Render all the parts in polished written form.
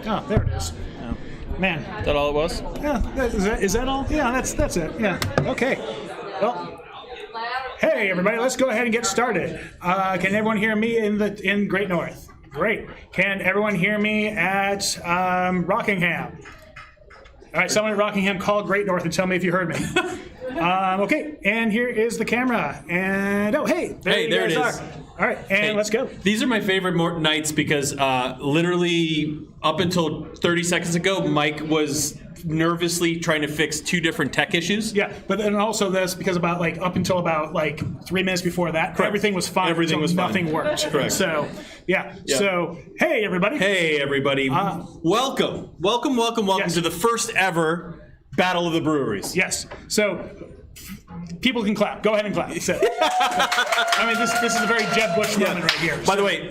Oh, there it is. Man. Is that all it was? Yeah, is that all? Yeah, that's it. Yeah. Okay. Well, hey everybody, let's go ahead and get started. Can everyone hear me in Great North? Great. Can everyone hear me at Rockingham? All right, someone at Rockingham call Great North and tell me if you heard me. Okay, and here is the camera. And hey, there it is. All right, and let's go. These are my favorite nights because literally up until 30 seconds ago, Mike was nervously trying to fix two different tech issues. Yeah, but then also this because up until about 3 minutes before that, correct, everything was fine. Everything was fine. Nothing worked. Correct. So yeah. So hey everybody. Hey everybody. Welcome Yes. to the first ever Battle of the Breweries. Yes. So people can clap. Go ahead and clap. So, I mean, this is a very Jeb Bush moment right here. By the way,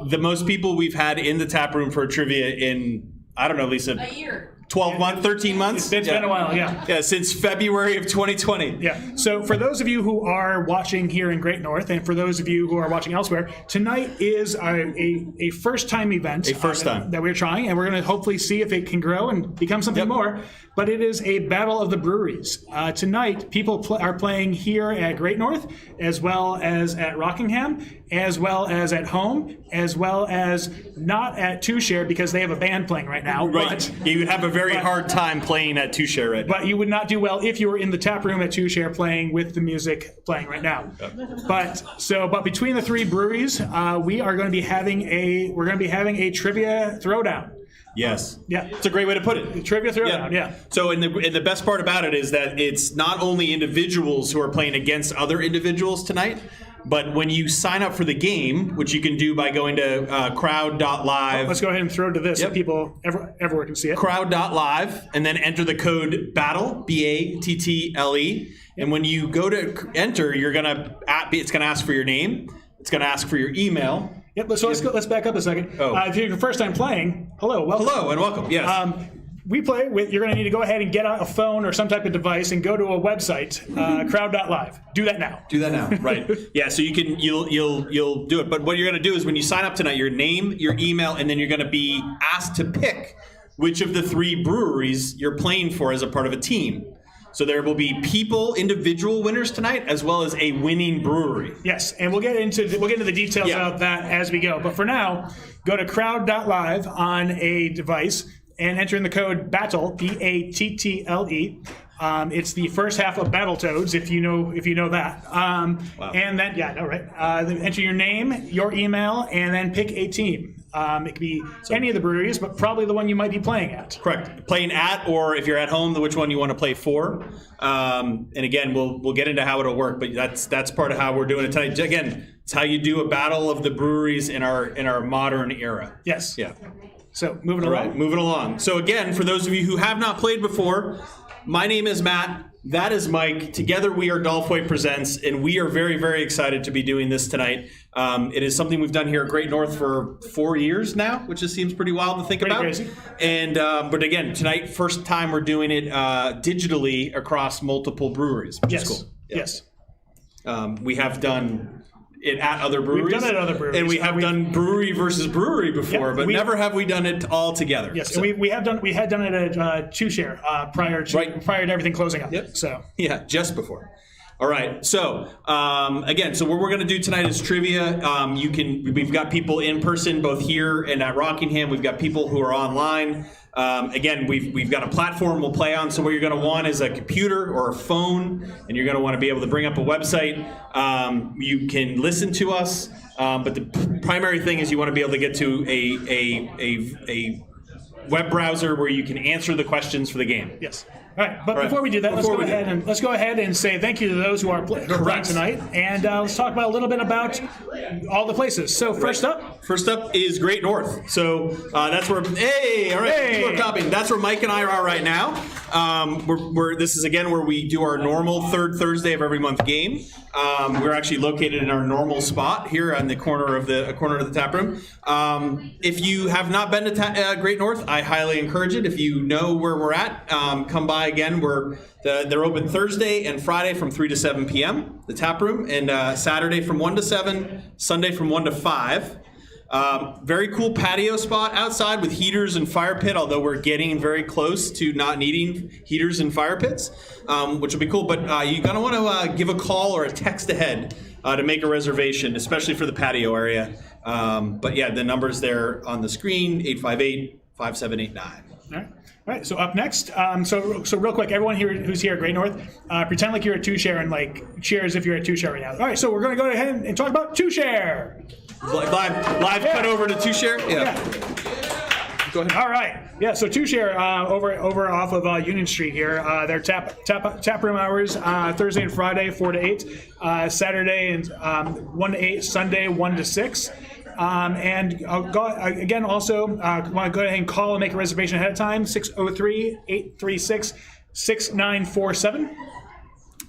the most people we've had in the tap room for trivia in, I don't know, Lisa. A year. 12 months, 13 months? It's been a while, yeah. Yeah, since February of 2020. Yeah. So for those of you who are watching here in Great North, and for those of you who are watching elsewhere, tonight is a first-time event. A first time. That we're trying, and we're going to hopefully see if it can grow and become something more. But it is a battle of the breweries. Tonight, people are playing here at Great North, as well as at Rockingham, as well as at home, as well as not at Two Share because they have a band playing right now. Right. But you would have a very hard time playing at Two Share right now. But you would not do well if you were in the tap room at Two Share playing with the music playing right now. But between the three breweries, we are going to be having a trivia throwdown. Yes. Yeah. It's a great way to put it. Trivia throwdown, yeah. So, and the best part about it is that it's not only individuals who are playing against other individuals tonight, but when you sign up for the game, which you can do by going to crowd.live. Let's go ahead and throw to this so people everywhere can see it. Crowd.live, and then enter the code BATTLE, BATTLE. And when you go to enter, it's going to ask for your name. It's going to ask for your email. Yep. So let's back up a second. If you're your first time playing, hello, welcome. Hello and welcome. Yes. We play with. You're going to need to go ahead and get out a phone or some type of device and go to a website, crowd.live. Do that now. Do that now. Right. Yeah. So you'll do it. But what you're going to do is when you sign up tonight, your name, your email, and then you're going to be asked to pick which of the three breweries you're playing for as a part of a team. So there will be individual winners tonight, as well as a winning brewery. Yes, and we'll get into the details about that as we go. But for now, go to crowd.live on a device and enter in the code BATTLE, BATTLE. It's the first half of Battletoads, if you know that. Wow. And then then enter your name, your email, and then pick a team. It could be any of the breweries, but probably the one you might be playing at. Correct. Playing at, or if you're at home, which one you want to play for. And again, we'll get into how it'll work, but that's part of how we're doing it tonight. Again, it's how you do a battle of the breweries in our modern era. Yes. Yeah. So moving along. Right, moving along. So again, for those of you who have not played before, my name is Matt. That is Mike. Together we are Dolph Hoyt Presents, and we are very, very excited to be doing this tonight. It is something we've done here at Great North for 4 years now, which just seems pretty wild to think about. Crazy. And but again, tonight, first time we're doing it digitally across multiple breweries, which is cool. Yeah. Yes. We have done it at other breweries. We've done it at other breweries. And we have done brewery versus brewery before, but never have we done it all together. Yes, so. And we had done it at Two Share prior to everything closing up. Yep. So yeah, just before. All right. So again, so what we're going to do tonight is trivia. We've got people in person both here and at Rockingham. We've got people who are online. Again, we've got a platform we'll play on. So what you're going to want is a computer or a phone, and you're going to want to be able to bring up a website. You can listen to us, but the primary thing is you want to be able to get to a web browser where you can answer the questions for the game. Yes. All right, but before we do that, let's go ahead and say thank you to those who are playing tonight, and let's talk about a little bit about all the places. So first up is Great North. So that's where we're copying. That's where Mike and I are right now. This is again where we do our normal third Thursday of every month game. We're actually located in our normal spot here on the corner of the tap room. If you have not been to Great North, I highly encourage it. If you know where we're at, come by again. They're open Thursday and Friday from 3 to 7 p.m. the tap room, and Saturday from 1 to 7, Sunday from 1 to 5. Very cool patio spot outside with heaters and fire pit, although we're getting very close to not needing heaters and fire pits, which will be cool. But you're going to want to give a call or a text ahead to make a reservation, especially for the patio area. But yeah, the number's there on the screen, 858-5789. All right, so up next, so real quick, everyone here who's here at Great North, pretend like you're a two-share and like cheer as if you're a two-share right now. All right, so we're going to go ahead and talk about two-share. Live cut over to two-share? Yeah. Go ahead. All right. Yeah, so two-share over off of Union Street here. Their tap room hours, Thursday and Friday, 4 to 8. Saturday and 1 to 8. Sunday, 1 to 6. And I'll go, again, also, want to go ahead and call and make a reservation ahead of time, 603-836-6947.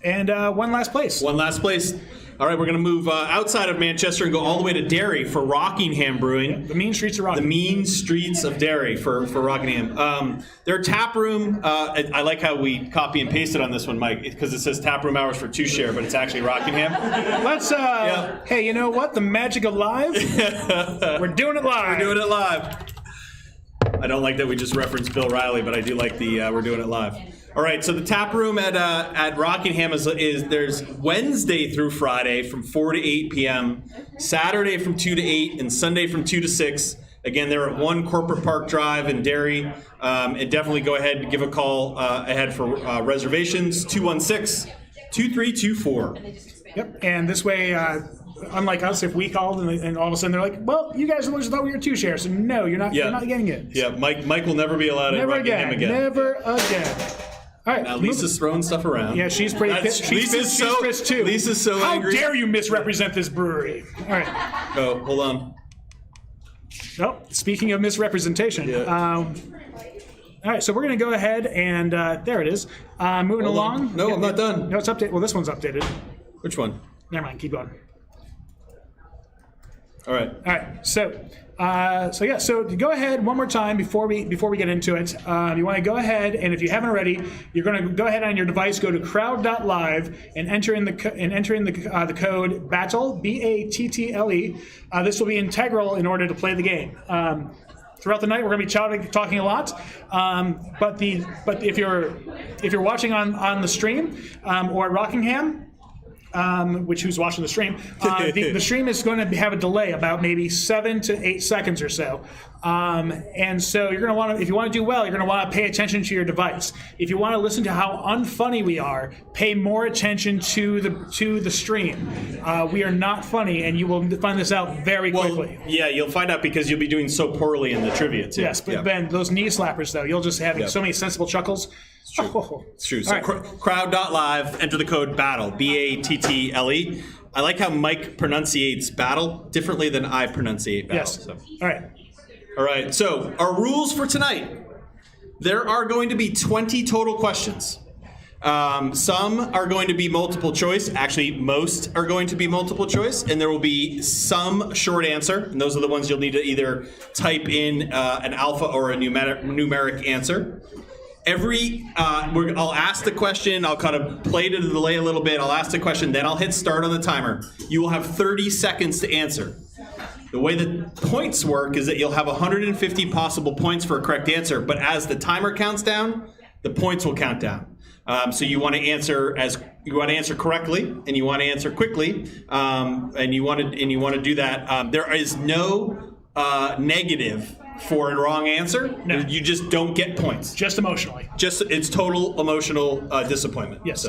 And one last place. One last place. All right, we're going to move outside of Manchester and go all the way to Derry for Rockingham Brewing. The mean streets of Rockingham. The mean streets of Derry for Rockingham. Their tap room, I like how we copy and pasted on this one, Mike, because it says tap room hours for two-share, but it's actually Rockingham. Let's, hey, you know what? The magic of live? We're doing it live. We're doing it live. I don't like that we just referenced Bill Riley, but I do like the we're doing it live. All right, so the tap room at Rockingham is there's Wednesday through Friday from 4 to 8 p.m., Saturday from 2 to 8, and Sunday from 2 to 6. Again, they're at 1 Corporate Park Drive in Derry. And definitely go ahead and give a call ahead for reservations, 216-2324. Yep, and this way, unlike us, if we called and all of a sudden they're like, well, you guys always thought we were two-share, so no, you're not getting it. Yeah, Mike will never be allowed at Rockingham again. Never again. All right, now Lisa's throwing stuff around. Yeah, she's pretty pissed. She's pissed too. Lisa's so angry. How dare you misrepresent this brewery? All right. Oh, hold on. Oh, speaking of misrepresentation. Yeah. All right, so we're going to go ahead and there it is. Moving along. No, I'm not done. No, it's updated. Well, this one's updated. Which one? Never mind. Keep going. All right. All right. So to go ahead one more time before we get into it, you want to go ahead and if you haven't already, you're going to go ahead on your device, go to crowd.live and enter in the code BATTLE BATTLE. This will be integral in order to play the game. Throughout the night, we're going to be talking a lot. But if you're watching on the stream or at Rockingham. Who's watching the stream? The stream is going to have a delay about maybe 7 to 8 seconds or so, and so you're going to want to, if you want to do well, you're going to want to pay attention to your device. If you want to listen to how unfunny we are, pay more attention to the stream. We are not funny, and you will find this out very quickly. Yeah, you'll find out because you'll be doing so poorly in the trivia too. Yes, but Ben, those knee slappers though, you'll just have so many sensible chuckles. It's true. Oh. It's true. So crowd.live, enter the code BATTLE, BATTLE. I like how Mike pronunciates battle differently than I pronunciate battle. Yes. So. All right. So our rules for tonight. There are going to be 20 total questions. Some are going to be multiple choice. Actually, most are going to be multiple choice. And there will be some short answer. And those are the ones you'll need to either type in an alpha or a numeric answer. I'll ask the question, I'll kind of play to the delay a little bit, I'll ask the question, then I'll hit start on the timer. You will have 30 seconds to answer. The way that points work is that you'll have 150 possible points for a correct answer, but as the timer counts down, the points will count down. So you want to answer correctly, and you want to answer quickly, and you want to do that. There is no negative for a wrong answer. No. You just don't get points. Just emotionally. It's total emotional disappointment. Yes.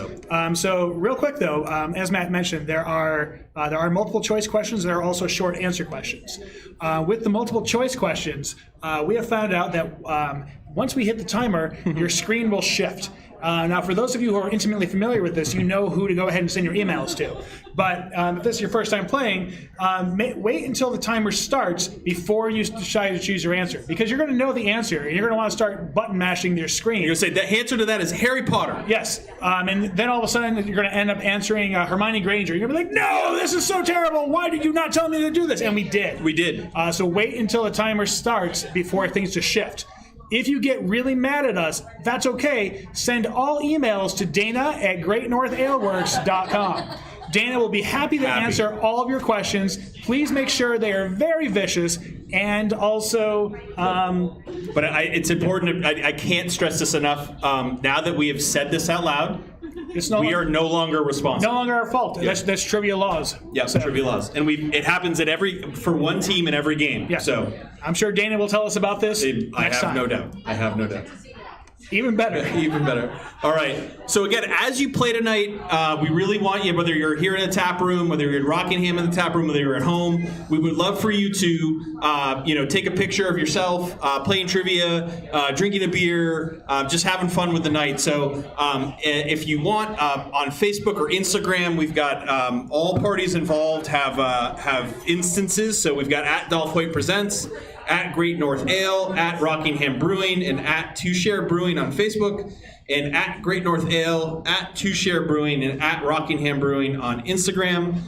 So real quick though, as Matt mentioned, there are multiple choice questions. There are also short answer questions. With the multiple choice questions, we have found out that once we hit the timer, your screen will shift. Now, for those of you who are intimately familiar with this, you know who to go ahead and send your emails to. But if this is your first time playing, wait until the timer starts before you decide to choose your answer. Because you're going to know the answer, and you're going to want to start button mashing your screen. You're going to say, the answer to that is Harry Potter. Yes. And then all of a sudden, you're going to end up answering Hermione Granger. You're going to be like, no, this is so terrible. Why did you not tell me to do this? And we did. We did. So wait until the timer starts before things just shift. If you get really mad at us, that's okay. Send all emails to Dana@GreatNorthAleWorks.com. Dana will be happy to answer all of your questions. Please make sure they are very vicious, and also... but it's important. I can't stress this enough. Now that we have said this out loud, we are no longer responsible. No longer our fault. Yeah. That's trivia laws. Yeah, so. Trivia laws. And it happens for one team in every game. Yeah. So I'm sure Dana will tell us about this next time. No doubt. I have no doubt. Even better. Even better. All right. So again, as you play tonight, we really want you, whether you're here in the tap room, whether you're in Rockingham in the tap room, whether you're at home, we would love for you to, take a picture of yourself playing trivia, drinking a beer, just having fun with the night. So if you want, on Facebook or Instagram, we've got all parties involved have instances. So we've got at Dolph Hoyt Presents, at Great North Ale, at Rockingham Brewing, and at Two Share Brewing on Facebook, and at Great North Ale, at Two Share Brewing, and at Rockingham Brewing on Instagram.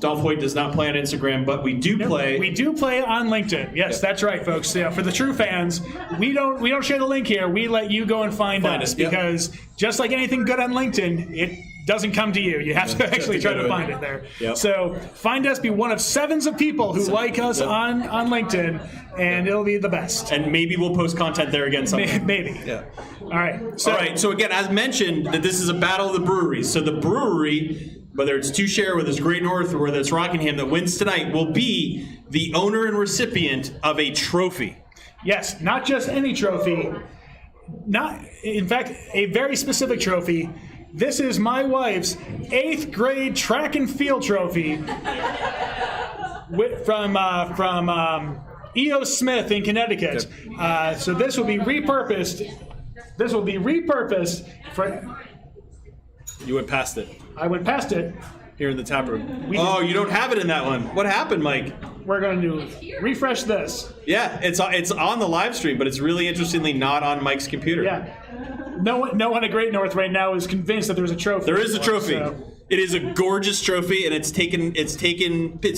Dolph Hoyt does not play on Instagram, but we do play. We do play on LinkedIn. Yes, that's right, folks. Yeah, for the true fans, we don't share the link here. We let you go and find us because just like anything good on LinkedIn, it doesn't come to you. You have to actually try to find it there. Yep. So find us, be one of sevens of people who like us on LinkedIn, and it'll be the best. And maybe we'll post content there again someday. Maybe. Yeah. All right. So again, as mentioned, that this is a battle of the breweries. So the brewery, whether it's Two Share, whether it's Great North, or whether it's Rockingham that wins tonight, will be the owner and recipient of a trophy. Yes, not just any trophy. In fact, a very specific trophy. This is my wife's 8th grade track and field trophy from E.O. Smith in Connecticut. So this will be repurposed. This will be repurposed for... You went past it. I went past it. Here in the tap room. You don't have it in that one. What happened, Mike? We're going to refresh this. Yeah, it's on the live stream, but it's really interestingly not on Mike's computer. Yeah. No one at Great North right now is convinced that there's a trophy. There is a trophy. So. It is a gorgeous trophy, and its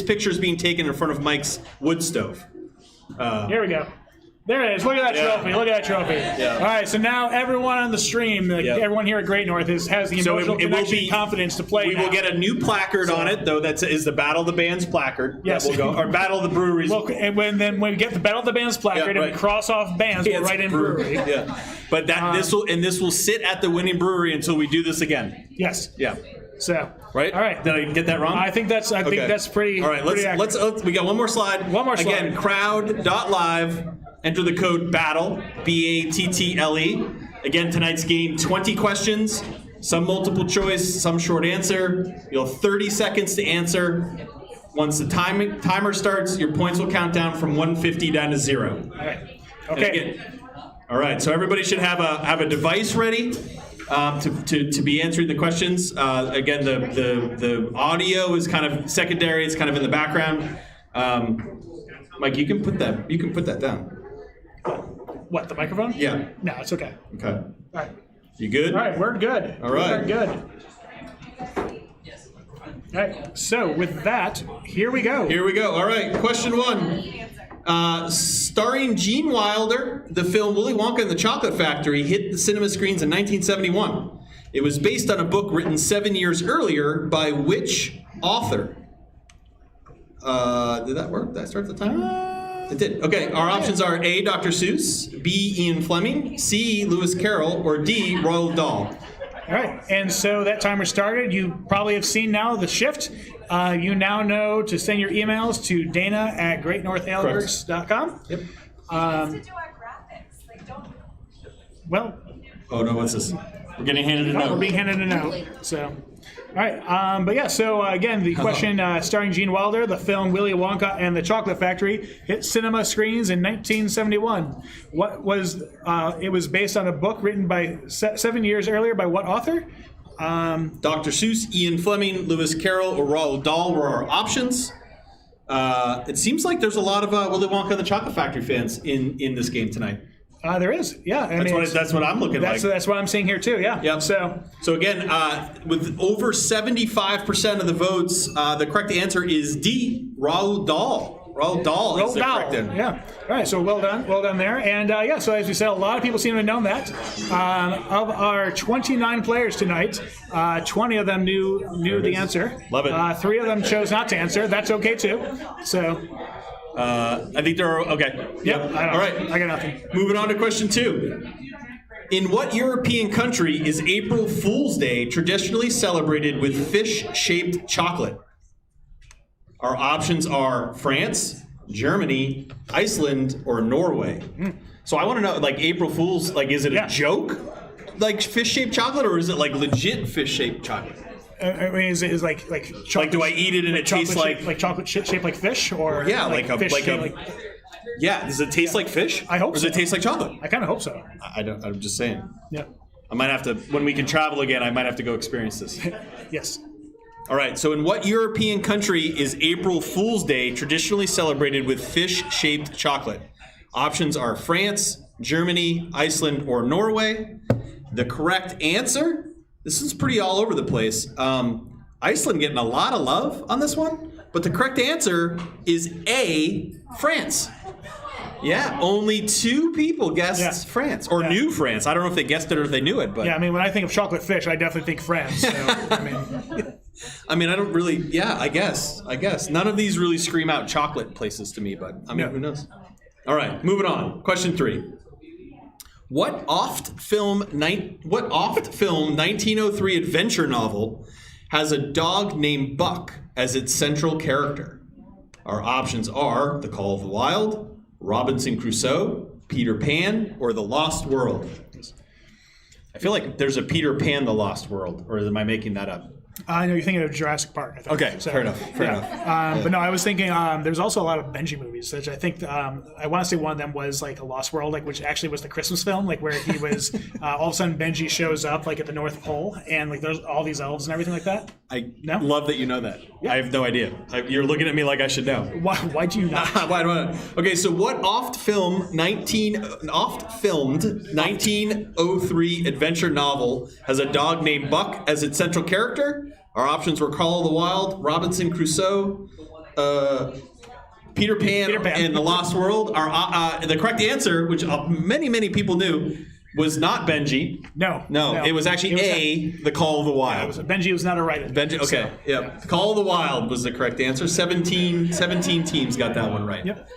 pictures being taken in front of Mike's wood stove. Here we go. There it is. Look at that trophy. Look at that trophy. Yeah. All right, so now everyone on the stream, everyone here at Great North has the emotional connection and confidence to play. We will get a new placard on it, though. That is the Battle of the Bands placard. Yes. That will go, or Battle of the Breweries. Well, and when we get the Battle of the Bands placard and we cross off bands, we'll write in brewery. Yeah. But this will sit at the winning brewery until we do this again. Yes. Yeah. So. Right? All right. Did I get that wrong? I think that's pretty. All right. Let's. We got one more slide. One more slide. Again, crowd.live. Enter the code BATTLE, BATTLE. Again, tonight's game, 20 questions, some multiple choice, some short answer. You'll have 30 seconds to answer. Once the timer starts, your points will count down from 150 down to 0. All right. Okay. All right. So everybody should have a device ready to be answering the questions. Again, the audio is kind of secondary. It's kind of in the background. Mike, you can put that down. What, the microphone? Yeah. No, it's okay. Okay. All right. You good? All right, we're good. All right. We're good. All right, so with that, here we go. Here we go. All right, question 1. Starring Gene Wilder, the film Willy Wonka and the Chocolate Factory hit the cinema screens in 1971. It was based on a book written 7 years earlier by which author? Did that work? Did I start the timer? It did. Okay, our options are A, Dr. Seuss, B, Ian Fleming, C, Lewis Carroll, or D, Roald Dahl. All right, and so that timer started. You probably have seen now the shift. You now know to send your emails to dana@greatnorthaleworks.com. Yep. To do our graphics, Well. Oh no, what's this? We're getting handed a note. We're being handed a note. So. All right, but yeah, so again, the question starring Gene Wilder, the film Willy Wonka and the Chocolate Factory hit cinema screens in 1971. It was based on a book written by 7 years earlier by what author? Dr. Seuss, Ian Fleming, Lewis Carroll, or Roald Dahl were our options. It seems like there's a lot of Willy Wonka and the Chocolate Factory fans in this game tonight. There is, yeah. That's what I'm looking like. That's what I'm seeing here too, yeah. Yep. So again, with over 75% of the votes, the correct answer is D, Roald Dahl. Roald Dahl is the correct answer. Yeah. All right. So well done there. And so as we said, a lot of people seem to have known that. Of our 29 players tonight, 20 of them knew the answer. Love it. 3 of them chose not to answer. That's okay too. So. I think they're okay. Yep. All right. I got nothing. Moving on to question 2. In what European country is April Fool's Day traditionally celebrated with fish-shaped chocolate? Our options are France, Germany, Iceland, or Norway. So I want to know, like, April Fool's, like, is it a joke? Like fish-shaped chocolate, or is it like legit fish-shaped chocolate? I mean, is like chocolate? Like, do I eat it and it tastes like chocolate shaped like fish, or yeah? Does it taste like fish? I hope Or does it taste like chocolate? I kind of hope so. I don't. I'm just saying. Yeah. I might have to, when we can travel again, I might have to go experience this. Yes. All right, so in what European country is April Fool's Day traditionally celebrated with fish-shaped chocolate? Options are France, Germany, Iceland, or Norway. The correct answer, this is pretty all over the place. Iceland getting a lot of love on this one, but the correct answer is A, France. Yeah, only 2 people guessed France, or knew France. I don't know if they guessed it or if they knew it, but... Yeah, I mean, when I think of chocolate fish, I definitely think France. So, I mean, I don't really... Yeah, I guess. None of these really scream out chocolate places to me, but, I mean, who knows? All right, moving on. Question 3. What oft-film 1903 adventure novel has a dog named Buck as its central character? Our options are The Call of the Wild, Robinson Crusoe, Peter Pan, or The Lost World. I feel like there's a Peter Pan, The Lost World, or am I making that up? I know you're thinking of Jurassic Park, I think. Okay, so, fair enough. But no, I was thinking there's also a lot of Benji movies, which I think I want to say one of them was like A Lost World, like which actually was the Christmas film, like where he was all of a sudden Benji shows up like at the North Pole and like there's all these elves and everything like that. I love that you know that. Yeah. I have no idea. You're looking at me like I should know. Why do you not? Why do I not? Okay, so what oft-filmed 1903 adventure novel has a dog named Buck as its central character? Our options were Call of the Wild, Robinson Crusoe, Peter Pan, and The Lost World. The correct answer, which many people knew, was not Benji. No. It was actually The Call of the Wild. Benji was not a writer. Benji, okay, so, yeah. Call of the Wild was the correct answer. 17 teams got that one right. Yep.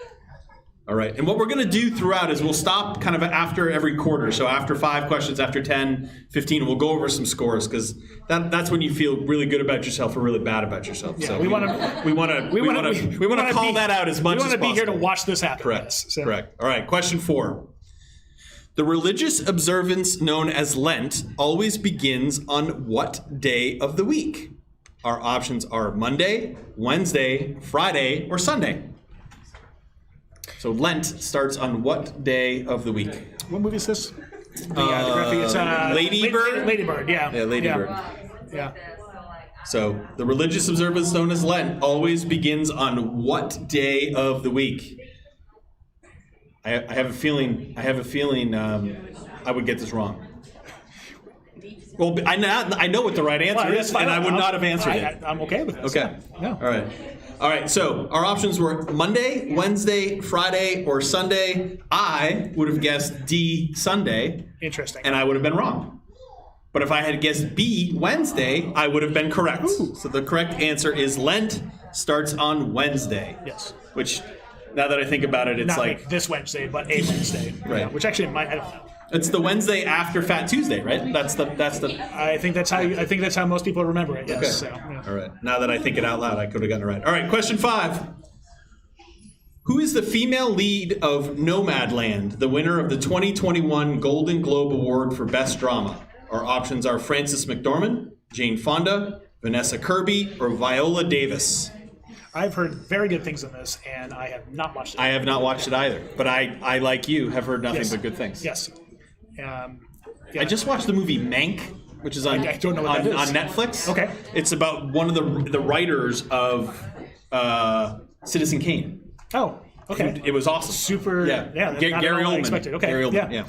All right, and what we're going to do throughout is we'll stop kind of after every quarter. So after 5 questions, after 10, 15, we'll go over some scores because that's when you feel really good about yourself or really bad about yourself. Yeah, so we want to call that out as much as possible. We want to be here to watch this happen. Correct. So. Correct. All right, question 4. The religious observance known as Lent always begins on what day of the week? Our options are Monday, Wednesday, Friday, or Sunday. So Lent starts on what day of the week? What movie is this? Lady Bird? Lady Bird, yeah. Yeah, Lady Bird. Yeah. So the religious observance known as Lent always begins on what day of the week? I have a feeling I would get this wrong. Well, I know what the right answer is, and I would not have answered it. I'm okay with this. Okay. Yeah. All right, so our options were Monday, Wednesday, Friday, or Sunday. I would have guessed D, Sunday. Interesting. And I would have been wrong. But if I had guessed B, Wednesday, I would have been correct. Ooh. So the correct answer is Lent starts on Wednesday. Yes. Which, now that I think about it, it's not like this Wednesday, but a Wednesday. Right. Yeah, which actually might, I don't know. It's the Wednesday after Fat Tuesday, right? That's the. I think that's how most people remember it. Yes. Okay. So, yeah. All right. Now that I think it out loud, I could have gotten it right. All right. Question 5. Who is the female lead of Nomadland, the winner of the 2021 Golden Globe Award for Best Drama? Our options are Frances McDormand, Jane Fonda, Vanessa Kirby, or Viola Davis. I've heard very good things on this, and I have not watched it. I have not watched it either, but I like you, have heard nothing but good things. Yes. I just watched the movie Mank, which is on, I don't know what that is. On Netflix. Okay. It's about one of the writers of Citizen Kane. Oh, okay. It was awesome. Super. Yeah. Yeah. Gary Oldman. Expected. Okay. Gary Oldman. Yeah.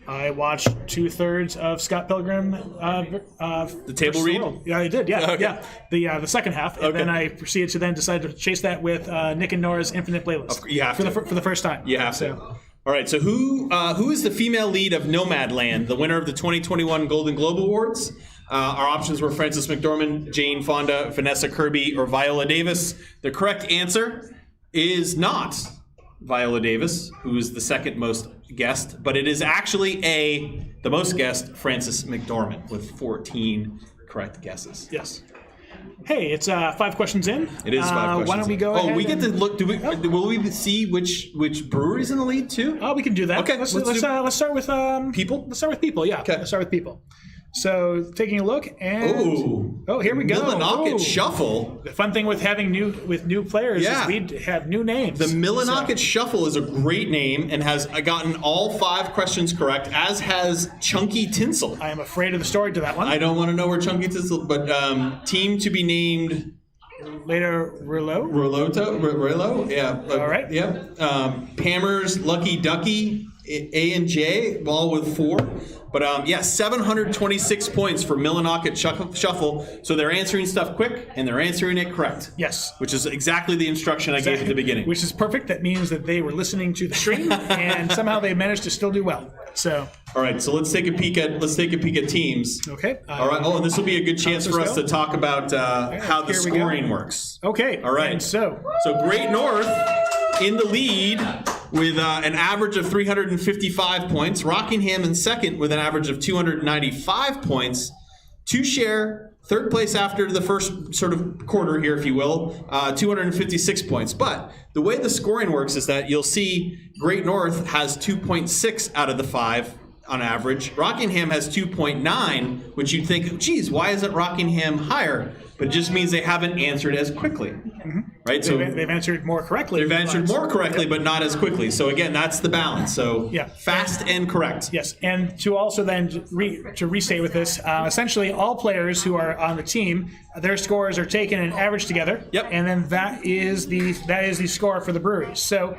I watched 2/3 of Scott Pilgrim. The table read? Yeah, I did. Yeah, Okay. yeah. The second half, and Okay. then I proceeded to decide to chase that with Nick and Nora's Infinite Playlist. You have for to. for the first time. You have to. All right, so who is the female lead of Nomadland, the winner of the 2021 Golden Globe Awards? Our options were Frances McDormand, Jane Fonda, Vanessa Kirby, or Viola Davis. The correct answer is not Viola Davis, who is the second most guessed, but it is actually the most guessed Frances McDormand with 14 correct guesses. Yes. Hey, it's 5 questions in. It is 5 questions. Why don't we go ahead? Oh, we get to look. Will we see which breweries in the lead too? Oh, we can do that. Okay, Let's let's start with People? Let's start with people. Yeah. Okay. Let's start with people. So taking a look and here we go. Millinocket Ooh. Shuffle. The fun thing with having new players Yeah. is we have new names. The Millinocket Shuffle is a great name and has gotten all 5 questions correct, as has Chunky Tinsel. I am afraid of the story to that one. I don't want to know where Chunky Tinsel, but team to be named Later, Rillo. Rillo, yeah. All right. Yeah. Pammers, Lucky Ducky, A and J, all with 4. But 726 points for Millinocket Shuffle. So they're answering stuff quick, and they're answering it correct. Yes. Which is exactly the instruction I gave at the beginning. Which is perfect. That means that they were listening to the stream, and somehow they managed to still do well. So. All right, so let's take a peek at teams. Okay. All right. Oh, and this will be a good chance for us to talk about how the Here we go. scoring works. Okay. All right. And so Great North in the lead with an average of 355 points. Rockingham in second with an average of 295 points. Two Share, third place after the first sort of quarter here, if you will, 256 points. But the way the scoring works is that you'll see Great North has 2.6 out of the 5 on average. Rockingham has 2.9, which you'd think, geez, why isn't Rockingham higher? But it just means they haven't answered as quickly, right? So they've answered more correctly. they've answered more correctly, but not as quickly. So again, that's the balance. So fast and correct. Yes, and to also then to restate with this, essentially all players who are on the team, their scores are taken and averaged together. Yep. And then that is the score for the breweries. So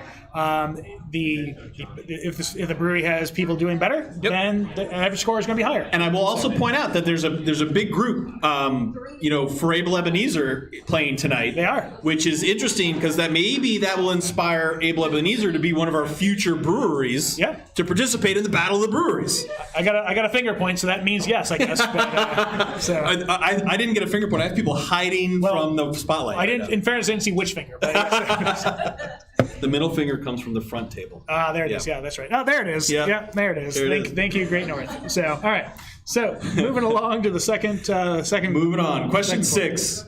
if the brewery has people doing better, then the average score is going to be higher. And I will also point out that there's a big group, for Abel Ebenezer playing tonight. They are, which is interesting because that will inspire Abel Ebenezer to be one of our future breweries. To participate in the Battle of the Breweries. I got a finger point, so that means yes, I guess. But, so. I didn't get a finger point. I have people hiding from the spotlight. I didn't. In fairness, I didn't see which finger. But the middle finger comes from the front table. There it is. Yeah, that's right. Oh, there it is. Yeah, there it is. Thank you, Great North. So, all right. So, moving along to the second. Moving on. Question 6.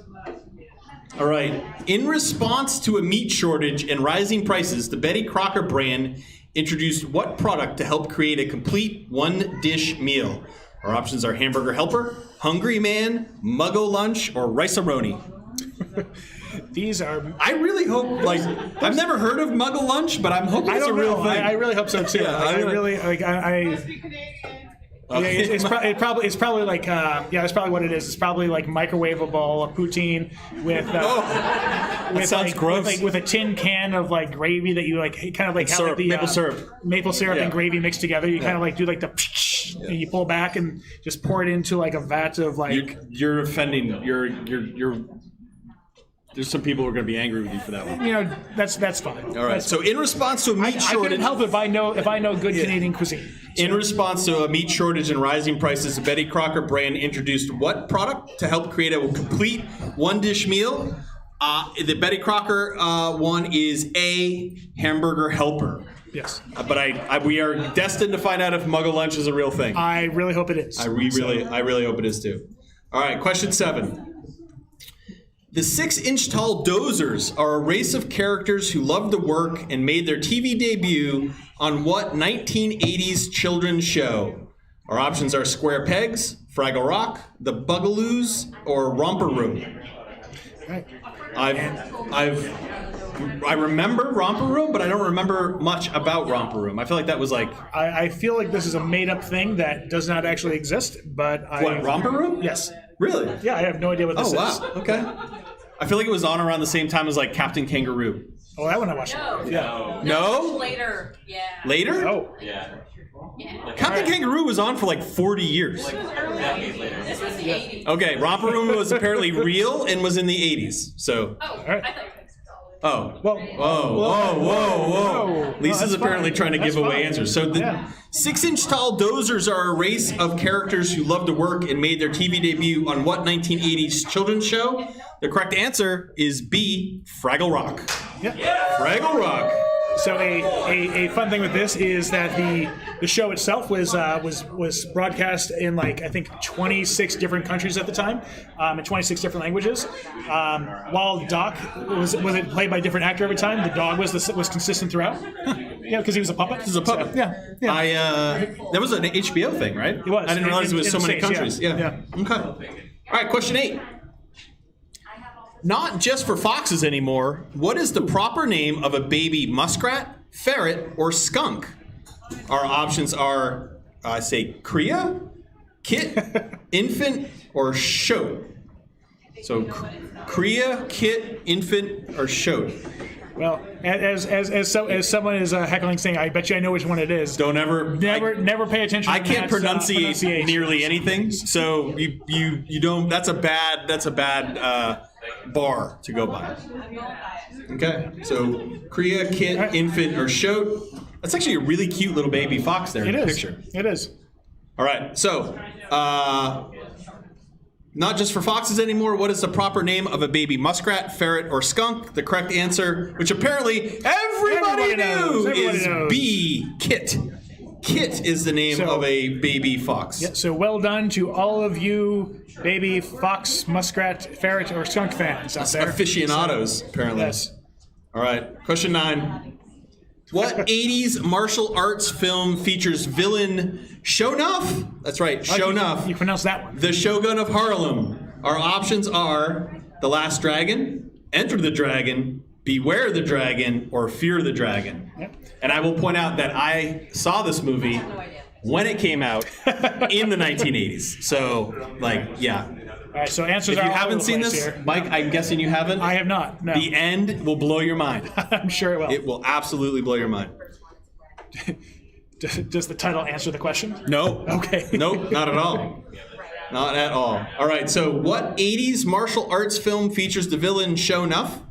All right. In response to a meat shortage and rising prices, the Betty Crocker brand introduced what product to help create a complete one-dish meal? Our options are Hamburger Helper, Hungry Man, Muggo Lunch, or Rice-A-Roni. These are. I really hope. I've never heard of Muggle Lunch, but I'm hoping it's a real thing. I really hope so too. I really. It's probably like that's probably what it is. It's probably like microwavable poutine with sounds gross. With a tin can of like gravy that you kind of syrup, have the maple syrup and gravy mixed together. You kind of do like the and you pull back and just pour it into like a vat of like. You're offending. You're. There's some people who are going to be angry with you for that one. That's fine. All right. So in response to a meat shortage, I couldn't help it if I know good Canadian cuisine. So. In response to a meat shortage and rising prices, the Betty Crocker brand introduced what product to help create a complete one-dish meal? The Betty Crocker one is a Hamburger Helper. Yes. But we are destined to find out if Muggle Lunch is a real thing. I really hope it is. I really hope it is too. All right. Question 7. The 6-inch tall Dozers are a race of characters who loved the work and made their TV debut on what 1980s children's show? Our options are Square Pegs, Fraggle Rock, The Bugaloos, or Romper Room. Right. I remember Romper Room, but I don't remember much about Romper Room. I feel like that was like... I feel like this is a made-up thing that does not actually exist, but What, Romper Room? Yes. Really? Yeah, I have no idea what this is. Oh, wow. Okay. I feel like it was on around the same time as like Captain Kangaroo. Oh, that one I watched. No. Yeah. No? Later. Yeah. Later? Oh. Yeah. Captain Kangaroo was on for like 40 years. This was the 80s. Okay, Romper Room was apparently real and was in the 80s. So, Oh, right. I thought oh. Well, Whoa. Lisa's that's apparently fine. trying to That's give away fine. answers. So the Yeah. 6-inch tall dozers are a race of characters who love to work and made their TV debut on what 1980s children's show? The correct answer is B, Fraggle Rock. Yeah. Fraggle Rock. So a fun thing with this is that the show itself was broadcast in like I think 26 different countries at the time, in 26 different languages. While Doc was it played by a different actor every time. The dog was consistent throughout. Yeah, because he was a puppet. This is a puppet. So, yeah. That was an HBO thing, right? It was. I didn't realize it was In so the many States, countries. yeah. Yeah. Okay. All right, question 8. Not just for foxes anymore. What is the proper name of a baby muskrat, ferret, or skunk? Our options are, cria, kit, infant, or shoat. So, cria, kit, infant, or shoat. Well, as someone is heckling saying, I bet you I know which one it is. Don't ever Never pay attention. I to can't Matt's, pronunciate nearly anything, so you don't. That's a bad bar to go by. Okay, so cria, kit, infant, or shoat. That's actually a really cute little baby fox there in the picture. It is. All right, so not just for foxes anymore. What is the proper name of a baby muskrat, ferret, or skunk? The correct answer, which apparently everybody knew, is B, kit. Kit is the name of a baby fox. Yeah, so well done to all of you baby fox, muskrat, ferret, or skunk fans out there. Aficionados, apparently. Yes. All right, question 9. What 80s martial arts film features villain Shonuff? That's right, Shonuff, You pronounce that one. the Shogun of Harlem. Our options are The Last Dragon, Enter the Dragon, Beware the Dragon, or Fear the Dragon. Yep. And I will point out that I saw this movie when it came out in the 1980s. So, yeah. All right, so answers If are you all over haven't the seen place this, here. Mike, I'm guessing you haven't. I have not. No. The end will blow your mind. I'm sure it will. It will absolutely blow your mind. Does the title answer the question? No. Okay. Nope, not at all. Not at all. All right, so what 80s martial arts film features the villain Shonuff,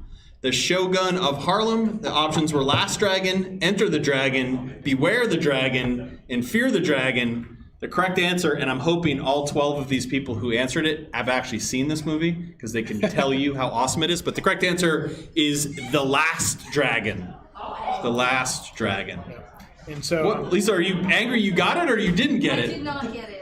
the Shogun of Harlem? The options were Last Dragon, Enter the Dragon, Beware the Dragon, and Fear the Dragon. The correct answer, and I'm hoping all 12 of these people who answered it have actually seen this movie because they can tell you how awesome it is. But the correct answer is The Last Dragon. The Last Dragon. And so, What, Lisa, are you angry you got it or you didn't get I it? did not get it.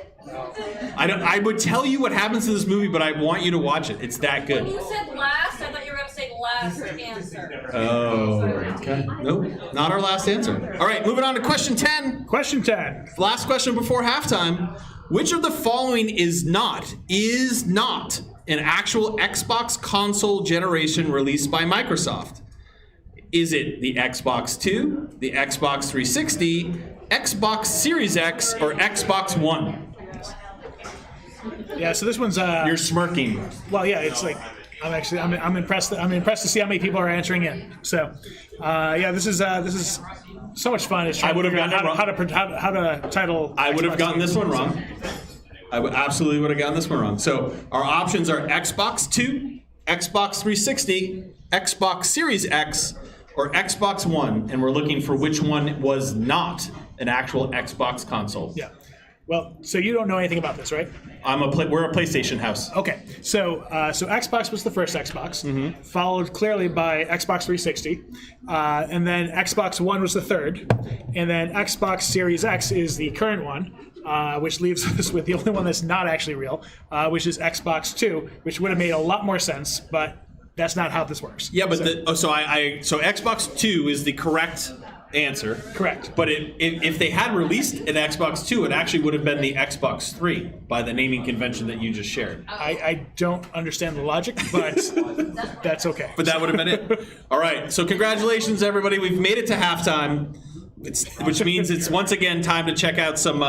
I would tell you what happens to this movie, but I want you to watch it. It's that When good. you said last, I thought you were going to say last answer. Oh, okay. Nope, not our last answer. All right, moving on to question 10. question 10. Last question before halftime. Which of the following is not an actual Xbox console generation released by Microsoft? Is it the Xbox 2, the Xbox 360, Xbox Series X, or Xbox One? Yeah, so this one's You're smirking. well, yeah, it's like I'm impressed. I'm impressed to see how many people are answering in. So, yeah, this is so much fun. It's trying I would have to figure gotten out how to title. I would have Xbox gotten this games. one wrong. I would absolutely would have gotten this one wrong. So our options are Xbox 2, Xbox 360, Xbox Series X, or Xbox One, and we're looking for which one was not an actual Xbox console. Yeah. Well, so you don't know anything about this, right? We're a PlayStation house. Okay, so Xbox was the first Xbox, followed clearly by Xbox 360, and then Xbox One was the third, and then Xbox Series X is the current one, which leaves us with the only one that's not actually real, which is Xbox 2, which would have made a lot more sense, but that's not how this works. Yeah, but so Xbox 2 is the correct answer. Correct. But if they had released an Xbox 2, it actually would have been the Xbox 3 by the naming convention that you just shared. I don't understand the logic, but that's okay. But that would have been it. All right. So congratulations, everybody. We've made it to halftime, which means it's once again time to check out some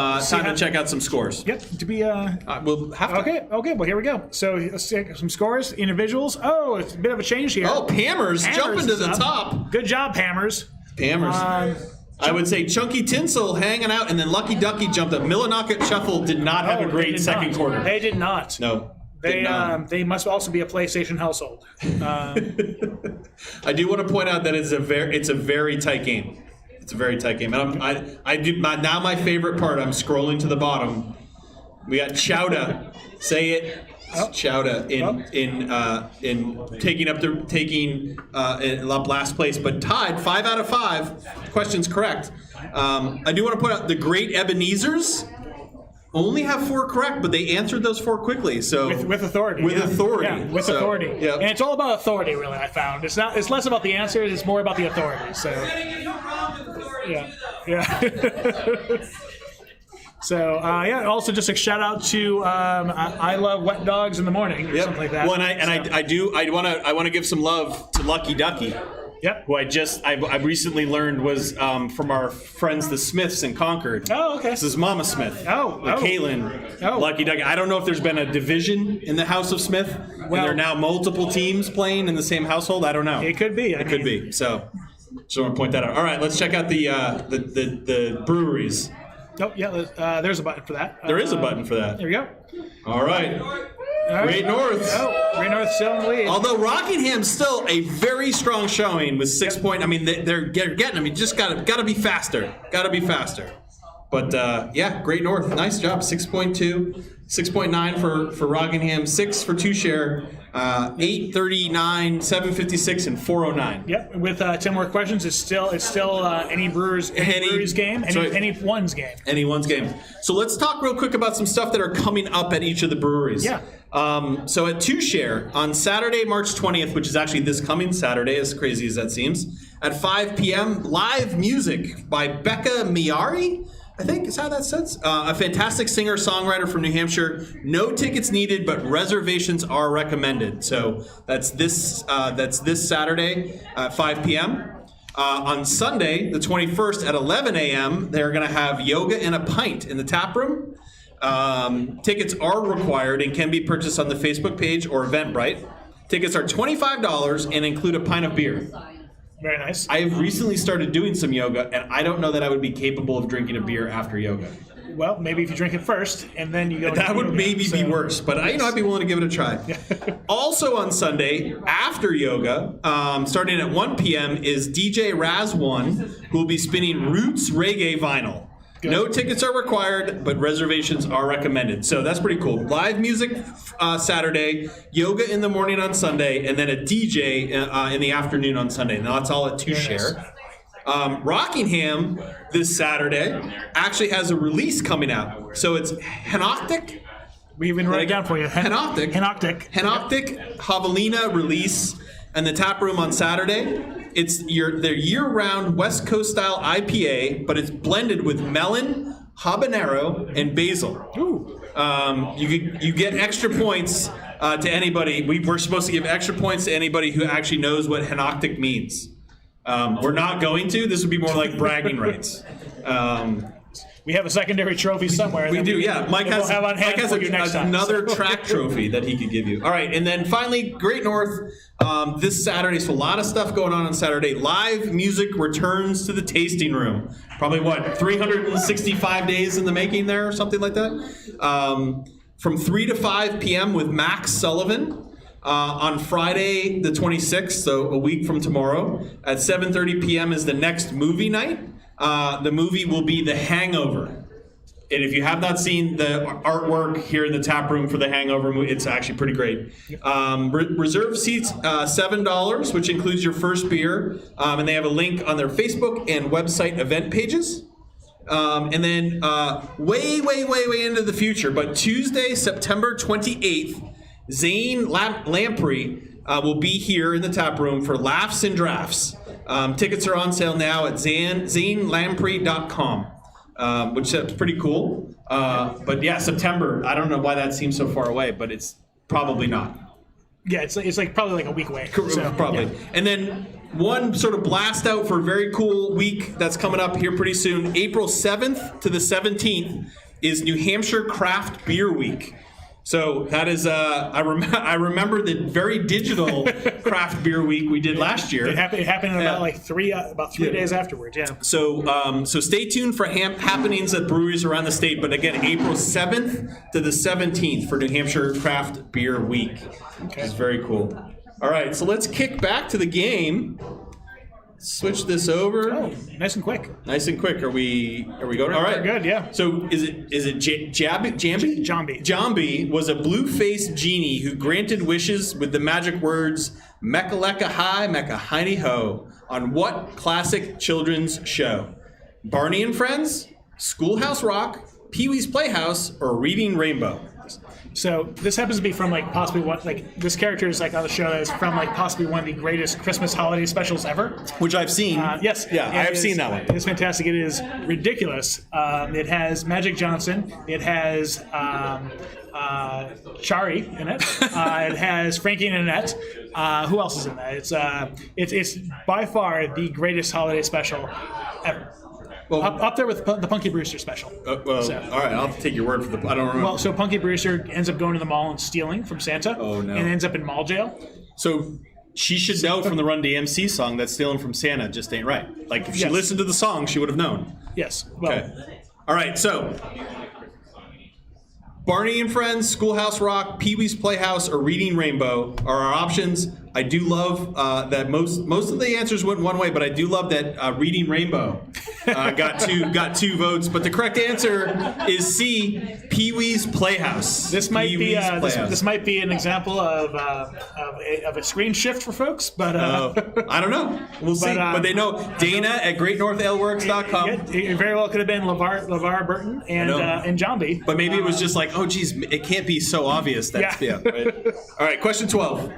scores. Yep. To be We'll have to. Okay. Well, here we go. So let's take some scores. Individuals. Oh, it's a bit of a change here. Oh, Pammers jumping to the is up. top. Good job, Pammers. Pammers. I would say Chunky Tinsel hanging out, and then Lucky Ducky jumped up. Millinocket Shuffle did not have a they great did second not. quarter. They did not. No. They must also be a PlayStation household. I do want to point out that it's a very tight game. It's a very tight game. And now my favorite part, I'm scrolling to the bottom. We got Chowda. Say it. Chowda in taking last place, but tied 5 out of 5 questions correct. I do want to point out the Great Ebenezer's only have 4 correct, but they answered those 4 quickly. So with authority. With authority. Yeah, with authority. Yeah. And it's all about authority, really. I found it's less about the answers; it's more about the authority. So yeah. So also just a shout out to I love wet dogs in the morning or something like that. Well, I want to give some love to Lucky Ducky. Yep. Who I recently learned was from our friends the Smiths in Concord. Oh, okay. This is Mama Smith. Caitlin. Lucky Ducky. I don't know if there's been a division in the House of Smith, and there are now multiple teams playing in the same household. I don't know. It could be. It could be. So, just want to point that out. All right, let's check out the breweries. Oh, yeah. There's a button for that. There is a button for that. There we go. All right. Great North. Great North still in the lead. Although Rockingham's still a very strong showing with 6 point. I mean, they're getting. I mean, just gotta be faster. Gotta be faster. But Great North, nice job. 6.2, 6.9 for Rockingham, 6 for Two Share, 839, 756, and 409. Yep. With 10 more questions, it's still any Breweries game, anyone's game. Anyone's game. So let's talk real quick about some stuff that are coming up at each of the breweries. Yeah. So at Two Share on Saturday, March 20th, which is actually this coming Saturday, as crazy as that seems, at 5 p.m., live music by Becca Miari, I think is how that says. A fantastic singer-songwriter from New Hampshire. No tickets needed, but reservations are recommended. So that's this Saturday at 5 p.m. On Sunday, the 21st at 11 a.m., they're going to have yoga and a pint in the tap room. Tickets are required and can be purchased on the Facebook page or Eventbrite. Tickets are $25 and include a pint of beer. Very nice. I have recently started doing some yoga, and I don't know that I would be capable of drinking a beer after yoga. Well, maybe if you drink it first, and then you go. That would maybe be worse, but I'd be willing to give it a try. Also on Sunday, after yoga, starting at 1 p.m., is DJ Raz1, who will be spinning Roots Reggae vinyl. Good. No tickets are required, but reservations are recommended. So that's pretty cool. Live music Saturday, yoga in the morning on Sunday, and then a DJ in the afternoon on Sunday. Now that's all at Two Share. Rockingham this Saturday actually has a release coming out. So it's Henoctic. We even wrote it down for you. Henoctic Javelina release and the tap room on Saturday. It's their year-round West Coast style IPA, but it's blended with melon, habanero, and basil. Ooh. You get extra points to anybody. We're supposed to give extra points to anybody who actually knows what Henoctic means. We're not going to. This would be more like bragging rights. We have a secondary trophy somewhere. We do, yeah. Mike has another track trophy that he could give you. All right, and then finally, Great North this Saturday. So a lot of stuff going on Saturday. Live music returns to the tasting room. Probably 365 days in the making there, or something like that. From 3 to 5 p.m. with Max Sullivan. On Friday the 26th, so a week from tomorrow, at 7:30 p.m. is the next movie night. The movie will be The Hangover. And if you have not seen the artwork here in the tap room for The Hangover movie, it's actually pretty great. Reserve seats, $7, which includes your first beer. And they have a link on their Facebook and website event pages. And then way into the future, but Tuesday, September 28th, Zane Lamprey will be here in the tap room for Laughs and Drafts. Tickets are on sale now at zanelamprey.com, which is pretty cool. But yeah, September, I don't know why that seems so far away, but it's probably not. Yeah, it's like probably like a week away. So, probably. Yeah. And then one sort of blast out for a very cool week that's coming up here pretty soon. April 7th to the 17th is New Hampshire Craft Beer Week. So that is, I remember the very digital craft beer week we did last year. It happened in about like three days afterwards. Yeah. So stay tuned for happenings at breweries around the state. But again, April 7th to the 17th for New Hampshire Craft Beer Week, which is very cool. All right, so let's kick back to the game. Switch this over. Oh, nice and quick. Nice and quick. Are we going? All right. We're good, yeah. So is it Jambi? Jambi. Jambi was a blue-faced genie who granted wishes with the magic words "Mecca Lecca Hi, Mecca Hiney Ho" on what classic children's show? Barney and Friends, Schoolhouse Rock, Pee-wee's Playhouse, or Reading Rainbow? So this happens to be from like possibly this character is like on the show that is from like possibly one of the greatest Christmas holiday specials ever. Which I've seen. Yes. Yeah, I have seen that one. It's fantastic. It is ridiculous. It has Magic Johnson. It has Shari in it. It has Frankie and Annette. Who else is in that? It's by far the greatest holiday special ever. Well, up there with the Punky Brewster special. All right, I'll take your word for the. I don't remember. Well, so Punky Brewster ends up going to the mall and stealing from Santa. Oh, no. And ends up in mall jail. So she should know from the Run DMC song that stealing from Santa just ain't right. Like if she Yes. listened to the song, she would have known. Yes. Well, Okay. All right, so Barney and Friends, Schoolhouse Rock, Pee-wee's Playhouse, or Reading Rainbow are our options. I do love that most of the answers went one way, but I do love that Reading Rainbow got two votes. But the correct answer is C, Pee-wee's Playhouse. This might be Playhouse. this might be an example of a screen shift for folks, but I don't know. We'll see. But they know Dana at GreatNorthAleWorks.com. it very well could have been LeVar Burton and Jambi. But maybe it was just like, oh, geez, it can't be so obvious. That, Yeah. Right? All right, question 12.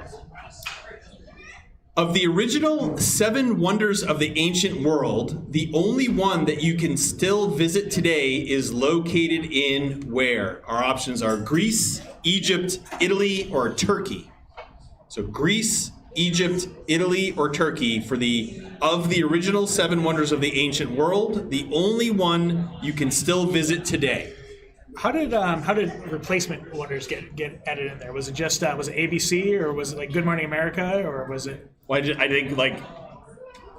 Of the original 7 wonders of the ancient world, the only one that you can still visit today is located in where? Our options are Greece, Egypt, Italy, or Turkey. So Greece, Egypt, Italy, or Turkey for the original 7 wonders of the ancient world, the only one you can still visit today. How did replacement wonders get added in there? Was it just was it ABC, or was it like Good Morning America, or was it? Well, I think like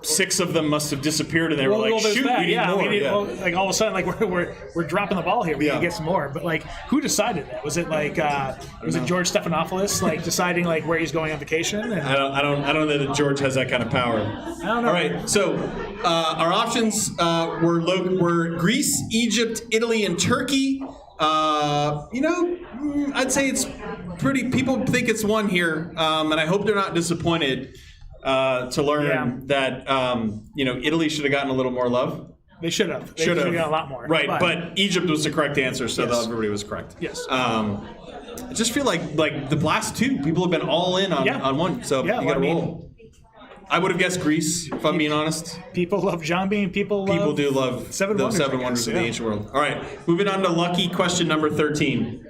6 of them must have disappeared, and they were like, there's "Shoot, that. we need more." Well, like all of a sudden, like we're dropping the ball here. We Yeah. can get some more. But like, who decided that? Was it like was it George Stephanopoulos like deciding like where he's going on vacation? And I don't know that George has that kind of power. I don't know. All right, so our options were Greece, Egypt, Italy, and Turkey. I'd say it's pretty. People think it's one here, and I hope they're not disappointed to learn that Italy should have gotten a little more love. They should have. They Should have got a lot more. Right, but Egypt was the correct answer, so Yes. everybody was correct. Yes. I just feel like the last 2 people have been all in on one, so you got to roll. I would have guessed Greece, if I'm being honest. People love Jambi, and people do love Seven the Wonders, 7 I wonders guess, of the yeah. ancient world. All right, moving on to lucky question number 13.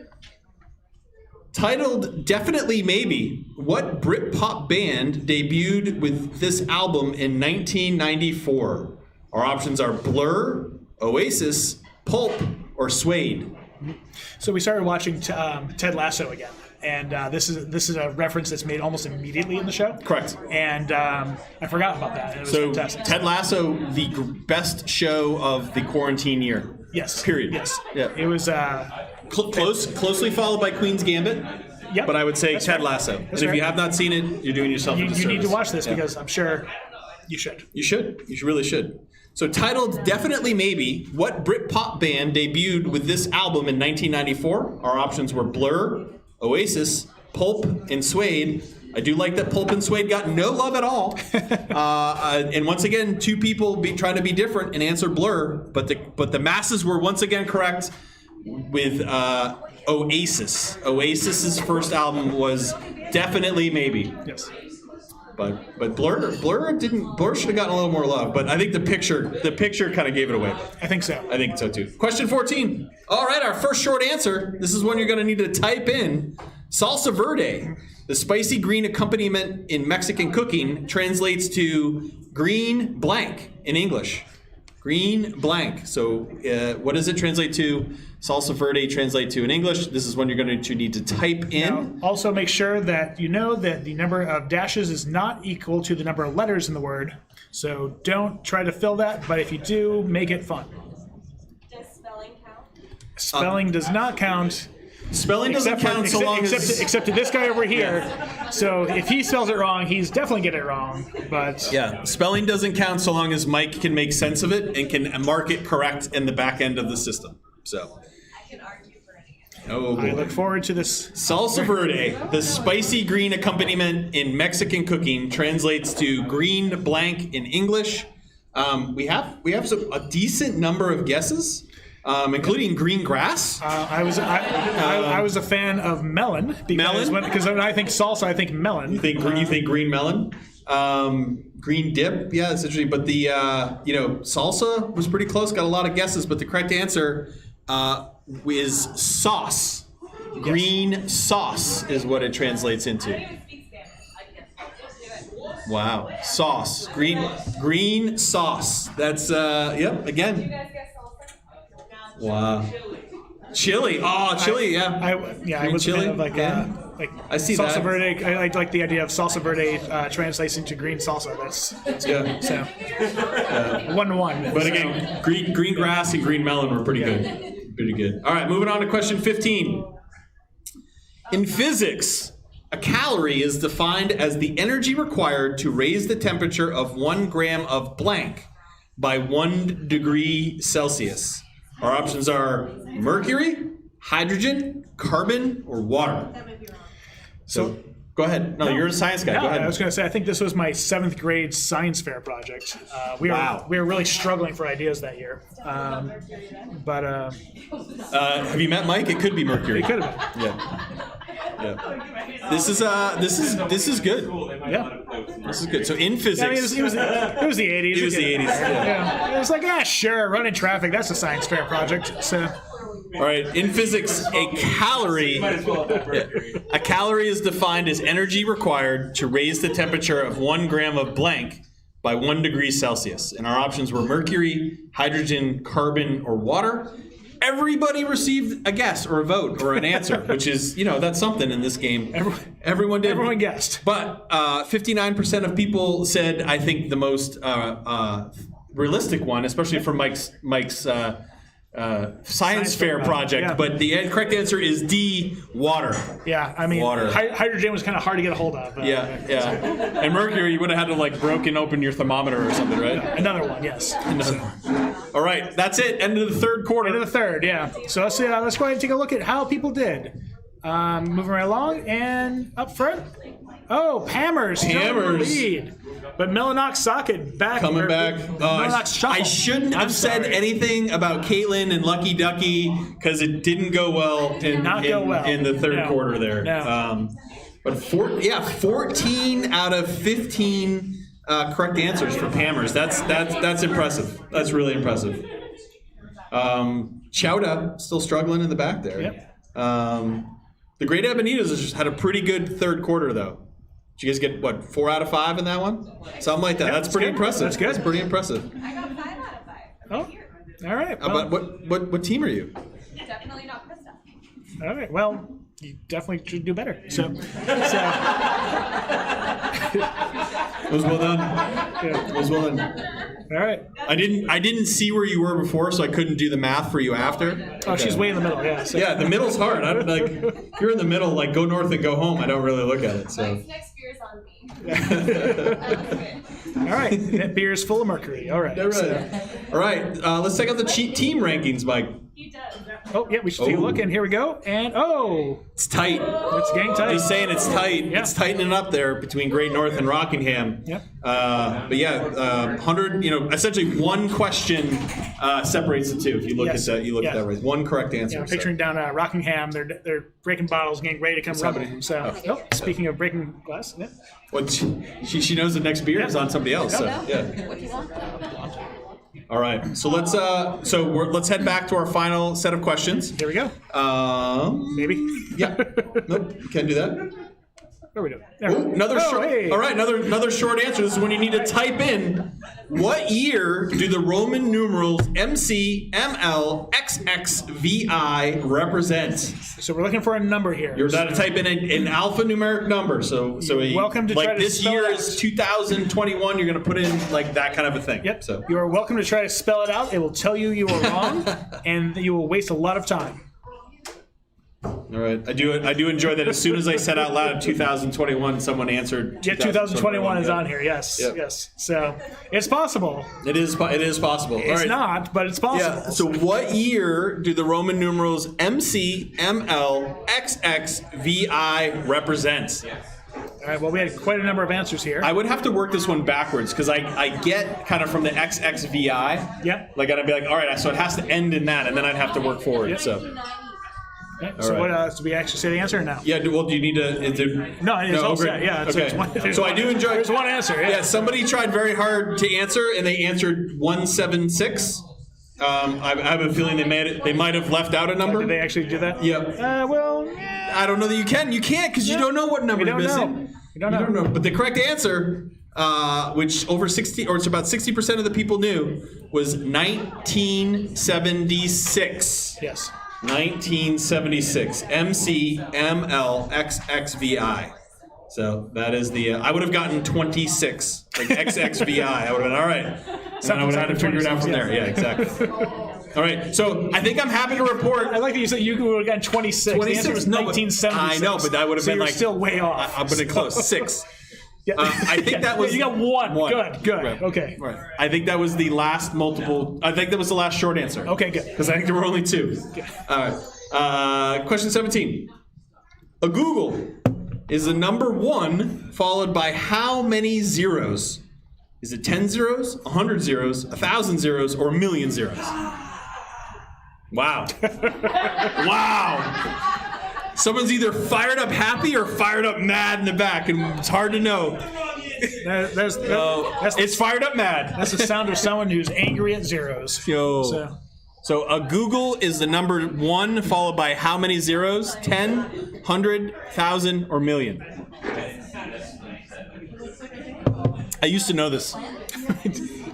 Titled Definitely Maybe, what Britpop band debuted with this album in 1994? Our options are Blur, Oasis, Pulp, or Suede. So we started watching Ted Lasso again, and this is a reference that's made almost immediately in the show. Correct. And I forgot about that. And it was So fantastic. Ted Lasso, the best show of the quarantine year. Yes. Period. Yes. Yeah. It was. Closely followed by Queen's Gambit. Yep. But I would say That's Ted fair. Lasso. That's And if you fair. have not seen it, you're doing yourself a You disservice. need to watch this Yeah. because I'm sure you should. You should. You really should. So titled Definitely Maybe, what Britpop band debuted with this album in 1994? Our options were Blur, Oasis, Pulp, and Suede. I do like that Pulp and Suede got no love at all. And once again, 2 people trying to be different and answer Blur, but the masses were once again correct with Oasis. Oasis's first album was Definitely Maybe. Yes. But Blur should have gotten a little more love. But I think the picture kind of gave it away. I think so. I think so too. Question 14. All right, our first short answer. This is one you're going to need to type in. Salsa verde, the spicy green accompaniment in Mexican cooking, translates to green blank in English. Green blank. So what does it translate to? Salsa verde translate to in English. This is one you're going to need to type in. Now, also make sure that you know that the number of dashes is not equal to the number of letters in the word. So don't try to fill that, but if you do, make it fun. Does spelling count? Spelling does not count. Spelling doesn't count so long as... Except to this guy over here. So if he spells it wrong, he's definitely getting it wrong. But Yeah, spelling doesn't count so long as Mike can make sense of it and can mark it correct in the back end of the system. So, I can argue for any answer. oh I boy. look forward to this. Salsa verde, the spicy green accompaniment in Mexican cooking, translates to green blank in English. We have a decent number of guesses, including green grass. I was a fan of melon because Melon? when I think salsa, I think melon. You think green melon? Green dip, yeah, that's interesting. But the salsa was pretty close. Got a lot of guesses, but the correct answer is sauce. Green sauce is what it translates into. I don't even speak Spanish. I guess I'll just do it. Wow, sauce, green sauce. That's yep. You Again, guys guess salsa? wow. Chili. Oh, chili. Yeah. I Green was a chili? fan of like I see salsa that. verde. I like the idea of salsa verde translates into green salsa. That's Yeah. so 1-1. But again, green grass and green melon were pretty good. Pretty good. All right, moving on to question 15. In physics, a calorie is defined as the energy required to raise the temperature of 1 gram of blank by 1 degree Celsius. Our options are mercury, hydrogen, carbon, or water. That might be wrong. So go ahead. No, you're a science guy. No, Go ahead. I was going to say I think this was my 7th grade science fair project. We were really struggling for ideas that year. But Have you met Mike? It could be mercury. it could have been. Yeah. This is good. Yeah. This is good. So in I mean, physics, it was the 80s. It was the 80s, yeah. Yeah. It was like, sure, running traffic, that's a science fair project. So, all right. In physics, a calorie is defined as energy required to raise the temperature of 1 gram of blank by 1 degree Celsius. And our options were mercury, hydrogen, carbon, or water. Everybody received a guess or a vote or an answer, which is, that's something in this game. Everyone did. everyone guessed. But 59% of people said, I think the most realistic one, especially for Mike's science fair project. Yeah. But the correct answer is D, water. Yeah, I mean, Water. Hydrogen was kind of hard to get a hold of. Yeah. And mercury, you would have had to broken open your thermometer or something, right? Another one, yes. All right, that's it. End of the third quarter. Into the third, yeah. So let's go ahead and take a look at how people did. Moving right along, and up front. Oh, Hammers. Hammers. Lead. But Millinox Socket back. Coming back. Millinox Shuffle. I shouldn't have said sorry. anything about Caitlin and Lucky Ducky because it didn't go well in the third quarter there. No. But 14 out of 15 correct answers for Hammers. That's impressive. That's really impressive. Chowda still struggling in the back there. Yep. The Great Ebonitas has just had a pretty good third quarter though. Did you guys get 4 out of 5 in that one? Something like that. That's pretty good. impressive. That's good. That's pretty impressive. I got 5 out of 5. Oh, all right. But what team are you? Definitely not Krista. All right. Well, you definitely should do better. So It was well done. yeah. It was well done. All right. I didn't see where you were before, so I couldn't do the math for you after. Oh, she's way in the middle. Yeah. So. Yeah, the middle's hard. If you're in the middle, go north and go home. I don't really look at it. So. Mike's next beer's on me. All right. That beer is full of mercury. All right. All right. Let's check out the team rankings, Mike. He does. Oh, yeah. We should take a look, and here we go. And It's tight. it's getting tight. Just saying, it's tight. Yeah. It's tightening up there between Great North and Rockingham. Yep. But yeah, 100. Essentially one question separates the two. If you look Yes. at that, you look at Yeah. that right. One correct answer. Yeah, I'm so. picturing down Rockingham. They're breaking bottles, getting ready to come rubbing. happening? So, speaking of breaking glass, yeah. Well, she knows the next beer is on somebody else. So yeah. What do you want? All right. So let's head back to our final set of questions. Here we go. Um, Maybe. yeah. Nope. You can't do that. What are we doing? Ooh, another short. Hey. All right, another short answer. This is when you need to type in what year do the Roman numerals MC, ML, XX, VI represent? So we're looking for a number here. You're about to type in an alphanumeric number. So welcome to like try to this spell year it out. is 2021. You're going to put in like that kind of a thing. Yep. So You are welcome to try to spell it out. It will tell you are wrong, and you will waste a lot of time. all right, I do enjoy that. As soon as I said out loud 2021, someone answered. Yeah, 2021 is yeah. on here. Yes, Yep. yes. So it's possible. It is possible. All It's right. not, but it's possible. Yeah. So what year do the Roman numerals MC, ML, XX, VI represent? All right. Well, we had quite a number of answers here. I would have to work this one backwards because I get kind of from the XXVI. Yeah. Like I'd be like, all right, so it has to end in that, and then I'd have to work forward. Yep. So Okay, so right. what? Do we actually say the answer or no? yeah. Do you need to? Is there, No, it's all great. set. Yeah. Okay. It's one, So I do enjoy. There's one answer. Yeah. Yeah. Somebody tried very hard to answer, and they answered 176. I have a feeling they might have left out a number. Did they actually do that? Yep. Well, I don't know that you can. You can't because you don't know what number we you're don't know. missing. We don't know. But the correct answer, which over 60 or it's about 60% of the people knew, was 1976. Yes. 1976. MC, ML, XXVI. So that is the. I would have gotten 26, like XXVI. I would have been all right. And then I would have had to figure it out from there. Yeah, exactly. All right. So I think I'm happy to report. I like that you said you would have gotten 26. 26. The answer was No, but- 1976. I know, but that would have so been you're like still way off. I'm pretty close. 6. Yeah. I think that was. You got one. One. Good. Right. Okay. Right. I think that was the last multiple. I think that was the last short answer. Okay. Good. Because I think there were only 2. All right. Question 17. A Google is the number 1 followed by how many zeros? Is it 10 zeros, 100 zeros, 1,000 zeros, or 1,000,000 zeros? Wow. Wow. Someone's either fired up happy or fired up mad in the back, and it's hard to know. It's fired up mad. That's the sound of someone who's angry at zeros. Yo. So a Google is the number 1 followed by how many zeros? 10, 100, 1,000, or 1,000,000? I used to know this.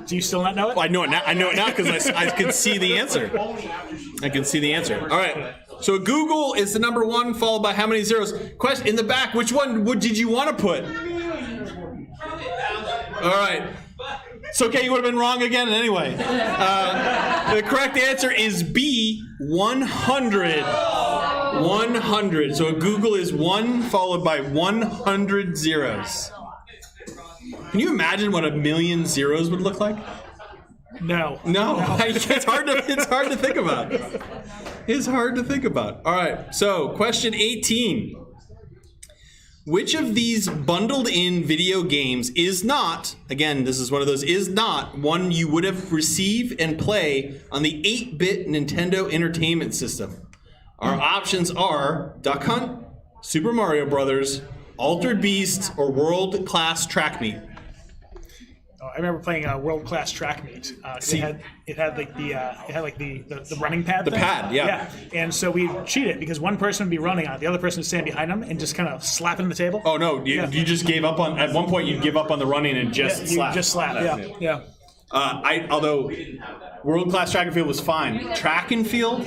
Do you still not know it? Well, I know it now. I know it now because I can see the answer. I can see the answer. All right. So Google is the number 1 followed by how many zeros? Question in the back. Which one did you want to put? All right. It's okay. You would have been wrong again anyway. The correct answer is B, 100. 100. So a Google is 1 followed by 100 zeros. Can you imagine what 1,000,000 zeros would look like? No. No. It's hard to think about. It's hard to think about. All right. So question 18. Which of these bundled in video games is not, again, this is one of those, is not one you would have receive and play on the 8-bit Nintendo Entertainment System? Our options are Duck Hunt, Super Mario Brothers, Altered Beast, or World Class Track Meet. I remember playing World Class Track Meet. It had like the running pad. The pad, yeah. Yeah, and so we cheat it because one person would be running on it, the other person would stand behind them and just kind of slapping the table. Oh no! You just gave up on. At one point, you'd give up on the running and just slap. You just slap. Yeah. Although World Class Track and Field was fine. Track and Field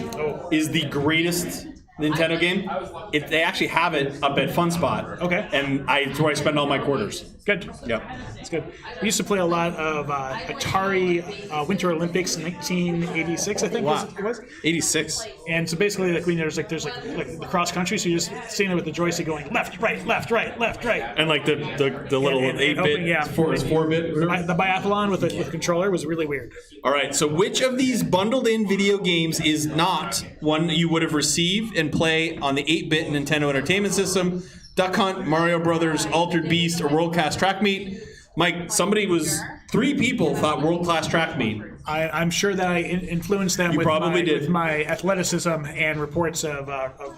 is the greatest Nintendo game. They actually have it up at Fun Spot. Okay. And it's where I spend all my quarters. Good. Yep. That's good. We used to play a lot of Atari Winter Olympics 1986, I think it was. 86. And so basically, like there's the cross country, so you're just sitting there with the joystick going left, right, left, right, left, right. And like the little And 8-bit, hoping, yeah. 4-bit. The biathlon with the controller was really weird. All right, so which of these bundled in video games is not one you would have received and play on the 8-bit Nintendo Entertainment System? Duck Hunt, Mario Brothers, Altered Beast, or World Class Track Meet? Mike, 3 people thought World Class Track Meet. I'm sure that I influenced them with my athleticism and reports of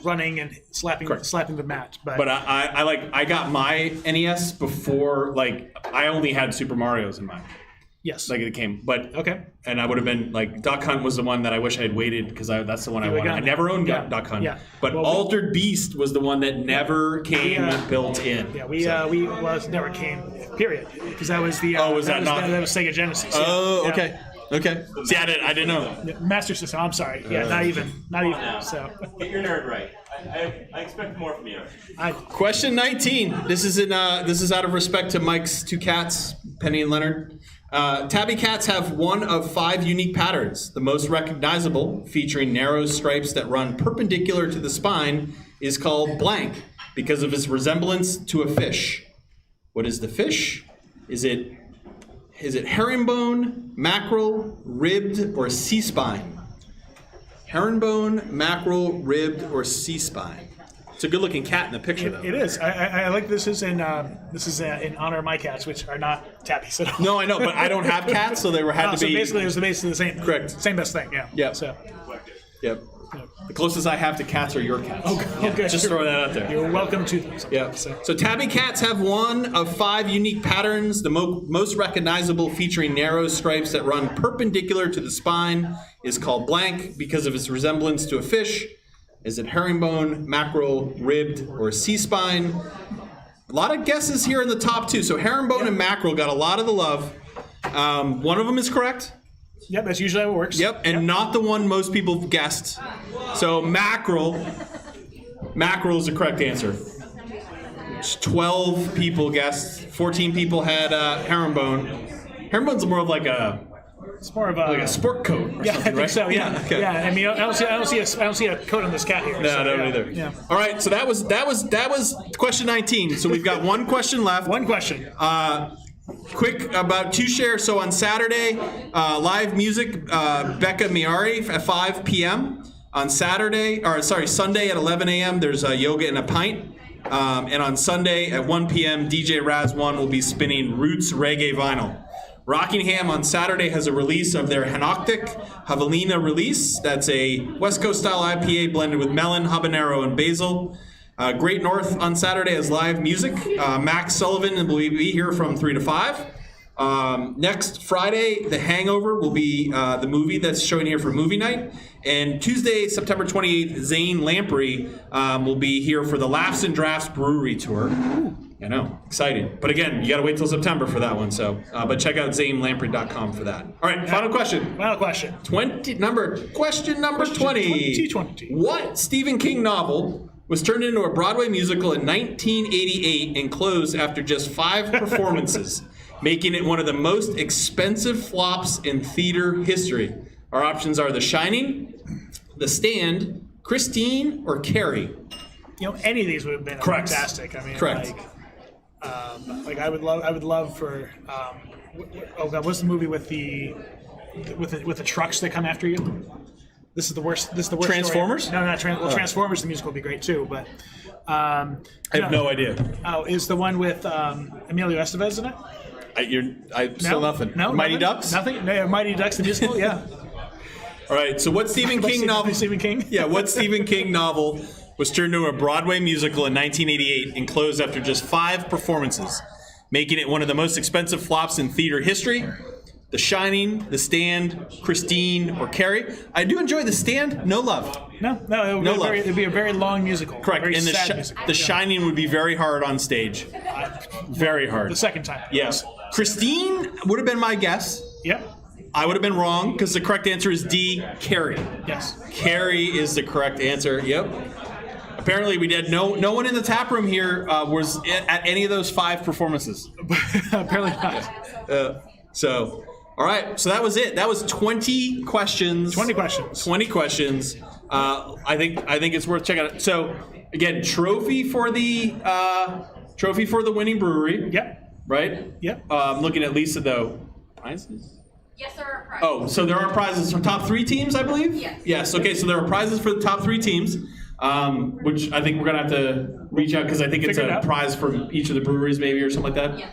running and slapping the mat. But I got my NES before, I only had Super Mario's in mine. Yes. Like it came, but Okay. and I would have been like Duck Hunt was the one that I wish I had waited because that's the one I wanted. I never owned Duck Hunt, but Well, Altered Beast was the one that never came built in. Yeah, it never came. Period. Because that was the. That was Sega Genesis. Oh, yeah. okay. Okay. See, I didn't know. Master System. I'm sorry. Yeah, not even. So. Get your nerd right. I expect more from you. Question 19. This is out of respect to Mike's two cats, Penny and Leonard. Tabby cats have one of 5 unique patterns. The most recognizable, featuring narrow stripes that run perpendicular to the spine, is called blank because of its resemblance to a fish. What is the fish? Is it herringbone, mackerel, ribbed, or sea spine? Herringbone, mackerel, ribbed, or sea spine. It's a good-looking cat in the picture, though. It is. I like this is in honor of my cats, which are not tabbies at all. No, I know, but I don't have cats, so they had to so be. basically, it was basically the same. Correct. Same best thing. Yeah. Yep. So. Yep. The closest I have to cats are your cats. Okay. Just throw that out there. You're welcome to them. Yeah. So tabby cats have one of 5 unique patterns. The most recognizable, featuring narrow stripes that run perpendicular to the spine, is called blank because of its resemblance to a fish. Is it herringbone, mackerel, ribbed, or sea spine? A lot of guesses here in the top 2. So herringbone and mackerel got a lot of the love. One of them is correct. Yep, that's usually how it works. Yep, and not the one most people guessed. So mackerel is the correct answer. 12 people guessed. 14 people had herringbone. Herringbone's more of like it's more of a sport coat or yeah, something, I think right? so. Yeah. Okay. Yeah. I mean, I don't see a coat on this cat here. No, I don't either. Yeah. All right, so that was question 19. So we've got one question left. One question. Quick about 2 share. So on Saturday, live music, Becca Miari at 5 p.m. On Sunday at 11 a.m. there's yoga and a pint. And on Sunday at 1 p.m. DJ Raz One will be spinning Roots Reggae vinyl. Rockingham on Saturday has a release of their Hanoctic Javelina release. That's a West Coast style IPA blended with melon, habanero, and basil. Great North on Saturday has live music. Max Sullivan will be here from 3 to 5. Next Friday, The Hangover will be the movie that's showing here for movie night. And Tuesday, September 28th, Zane Lamprey will be here for the Laughs and Drafts Brewery Tour. I know, exciting. But again, you got to wait till September for that one. So, but check out zanelamprey.com for that. All right, final question. Final question. Question number 20. 20. What Stephen King novel was turned into a Broadway musical in 1988 and closed after just 5 performances, making it one of the most expensive flops in theater history? Our options are The Shining, The Stand, Christine, or Carrie. You know, any of these would have been Correct. fantastic. I mean, Correct. like I would love for. Oh God, what's the movie with the trucks that come after you? This is the worst. Transformers? Story. No, not Transformers. The musical would be great too, but. I have no idea. Oh, is the one with Emilio Estevez in it? Still nothing. No, Mighty nothing? Ducks? Nothing. No, Mighty Ducks the musical. Yeah. All right. So what Stephen King novel? Stephen King. Yeah. What Stephen King novel was turned into a Broadway musical in 1988 and closed after just 5 performances, making it one of the most expensive flops in theater history? The Shining, The Stand, Christine, or Carrie. I do enjoy The Stand. No love. No. It'd be a very long musical. Correct. Very And sad musical. The Shining would be very hard on stage. Very hard. The second time. Yes. Christine would have been my guess. Yep. I would have been wrong because the correct answer is D, Carrie. Yes. Carrie is the correct answer. Yep. Apparently, we did. No one in the tap room here was at any of those 5 performances. Apparently not. All right. So that was it. That was 20 questions. 20 questions. 20 questions. I think it's worth checking out. So again, trophy for the winning brewery. Yep. Right. Yep. Looking at Lisa though. Prizes. Yes, there are prizes. Oh, so there are prizes for top 3 teams, I believe? Yes. Yes, okay, so there are prizes for the top 3 teams, which I think we're going to have to reach out because I think it's a prize for each of the breweries maybe or something like that? Yeah.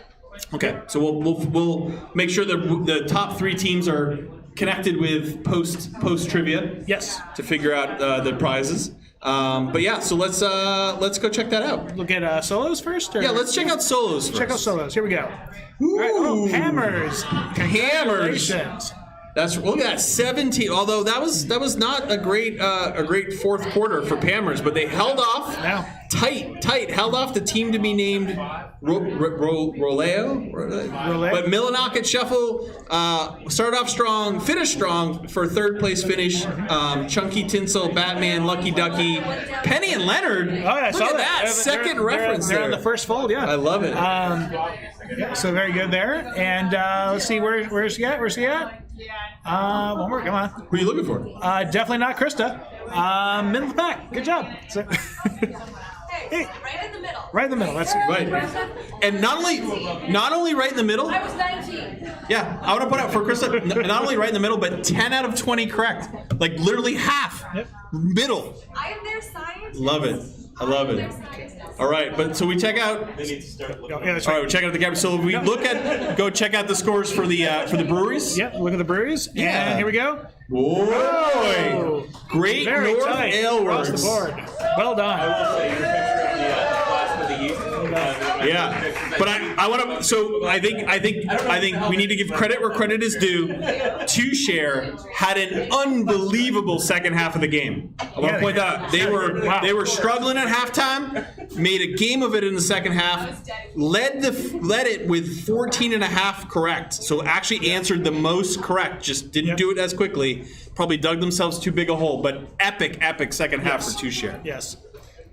Okay, so we'll make sure that the top 3 teams are connected with post trivia. Yes. To figure out the prizes. But yeah, so let's go check that out. Look at solos first? Or? Yeah, let's check out solos first. Check out solos. Here we go. Ooh. All right. Oh, hammers. Hammers. Congratulations. Look at that 17. Although that was not a great fourth quarter for Pammers, but they held off. No. Tight. Held off the team to be named Roleo. But Millinocket Shuffle started off strong, finished strong for third place finish. Chunky Tinsel, Batman, Lucky Ducky, Penny and Leonard. Oh, yeah, I Look saw at that. that. Second reference they're there. on the first fold, yeah. I love it. Yeah, so very good there. And let's see, where's he at? Where's he at? One more, come on. Who are you looking for? Definitely not Krista. Middle of the pack. Good job. So, Hey, right in the middle. right in the middle. That's Right. And not only right in the middle. I was 19. Yeah, I want to put out for Krista, not only right in the middle, but 10 out of 20 correct. Like literally half. Yep. Middle. I am their science. Love it. I love it. All right, but so we check out. They need to start looking. Yeah, that's All right. right, we check out the camera. So we go check out the scores for the breweries. Yep, look at the breweries. Yeah. And here we go. Whoa! Great Very North tight Ale across Works. the board. Well done. Say your picture of the glass with the yeast. Yeah, but I want to. So I think we need to give credit where credit is due. Two Share had an unbelievable second half of the game. I want to point that out. They were struggling at halftime, made a game of it in the second half, led it with 14 and a half correct. So actually answered the most correct. Just didn't do it as quickly. Probably dug themselves too big a hole. But epic second half for Two Share. Yes.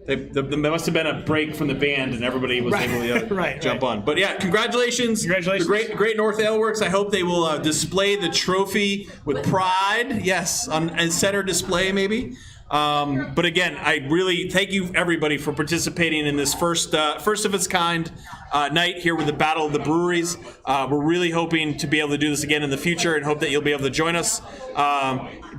There must have been a break from the band, and everybody was able to jump on. But yeah, congratulations! Congratulations. The Great North Ale Works. I hope they will display the trophy with pride. Yes, on center display maybe. But again, I really thank you everybody for participating in this first of its kind night here with the Battle of the Breweries. We're really hoping to be able to do this again in the future, and hope that you'll be able to join us.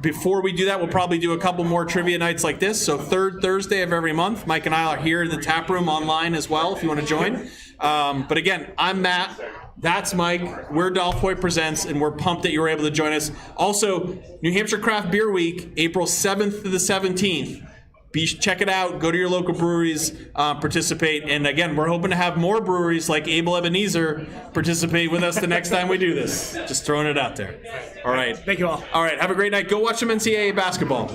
Before we do that, we'll probably do a couple more trivia nights like this. So third Thursday of every month, Mike and I are here in the tap room online as well if you want to join. But again, I'm Matt. That's Mike. We're Dolph Hoyt Presents, and we're pumped that you were able to join us. Also, New Hampshire Craft Beer Week, April 7th to the 17th. Check it out. Go to your local breweries, participate. And again, we're hoping to have more breweries like Abel Ebenezer participate with us the next time we do this. Just throwing it out there. All right. Thank you all. All right. Have a great night. Go watch some NCAA basketball.